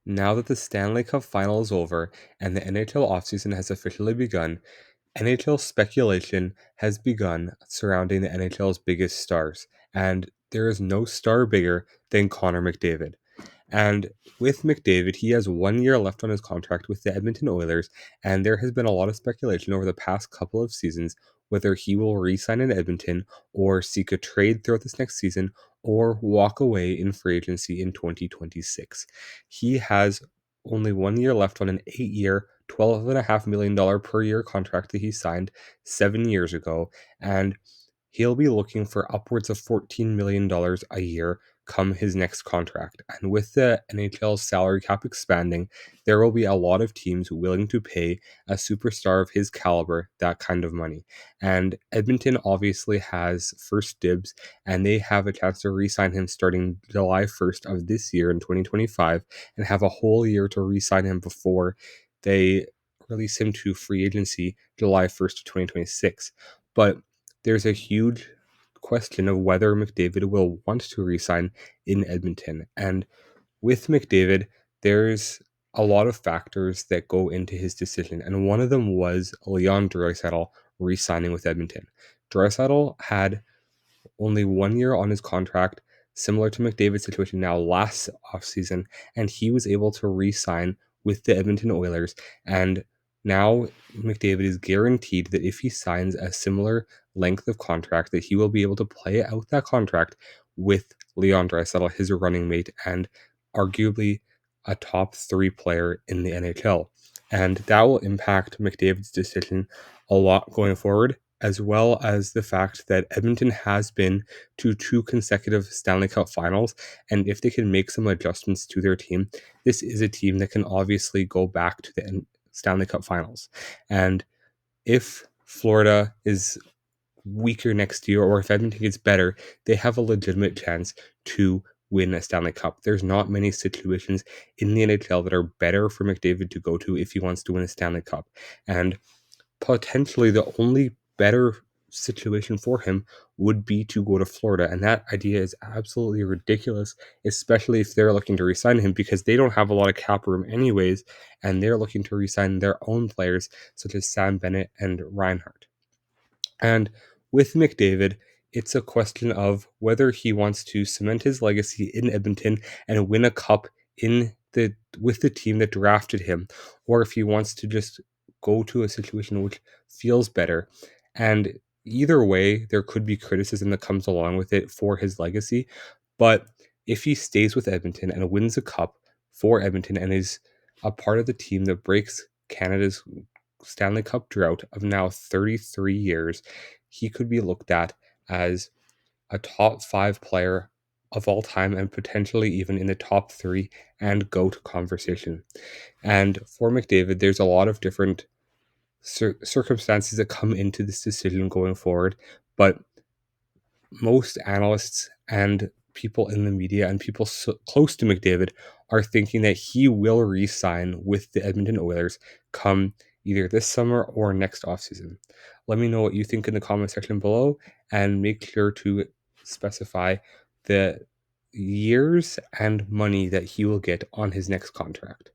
Now that the Stanley Cup final is over and the NHL offseason has officially begun, NHL speculation has begun surrounding the NHL's biggest stars, and there is no star bigger than Connor McDavid. And with McDavid, he has 1 year left on his contract with the Edmonton Oilers, and there has been a lot of speculation over the past couple of seasons whether he will re-sign in Edmonton or seek a trade throughout this next season or walk away in free agency in 2026. He has only 1 year left on an 8 year, $12.5 million per year contract that he signed 7 years ago, and he'll be looking for upwards of $14 million a year come his next contract. And with the NHL's salary cap expanding, there will be a lot of teams willing to pay a superstar of his caliber that kind of money. And Edmonton obviously has first dibs, and they have a chance to re-sign him starting July 1st of this year in 2025 and have a whole year to re-sign him before they release him to free agency July 1st of 2026. But there's a huge question of whether McDavid will want to resign in Edmonton. And with McDavid, there's a lot of factors that go into his decision. And one of them was Leon Draisaitl re-signing with Edmonton. Draisaitl had only 1 year on his contract, similar to McDavid's situation now last offseason, and he was able to re-sign with the Edmonton Oilers. And now McDavid is guaranteed that if he signs a similar length of contract, that he will be able to play out that contract with Leon Draisaitl, his running mate, and arguably a top three player in the NHL. And that will impact McDavid's decision a lot going forward, as well as the fact that Edmonton has been to two consecutive Stanley Cup finals. And if they can make some adjustments to their team, this is a team that can obviously go back to the Stanley Cup finals. And if Florida is weaker next year, or if Edmonton gets better, they have a legitimate chance to win a Stanley Cup. There's not many situations in the NHL that are better for McDavid to go to if he wants to win a Stanley Cup. And potentially the only better situation for him would be to go to Florida. And that idea is absolutely ridiculous, especially if they're looking to resign him, because they don't have a lot of cap room anyways, and they're looking to resign their own players such as Sam Bennett and Reinhardt. And with McDavid, it's a question of whether he wants to cement his legacy in Edmonton and win a cup in the with the team that drafted him, or if he wants to just go to a situation which feels better. And either way, there could be criticism that comes along with it for his legacy. But if he stays with Edmonton and wins a cup for Edmonton and is a part of the team that breaks Canada's Stanley Cup drought of now 33 years, he could be looked at as a top five player of all time and potentially even in the top three and GOAT conversation. And for McDavid, there's a lot of different circumstances that come into this decision going forward, but most analysts and people in the media and people close to McDavid are thinking that he will re-sign with the Edmonton Oilers come either this summer or next offseason. Let me know what you think in the comment section below, and make sure to specify the years and money that he will get on his next contract.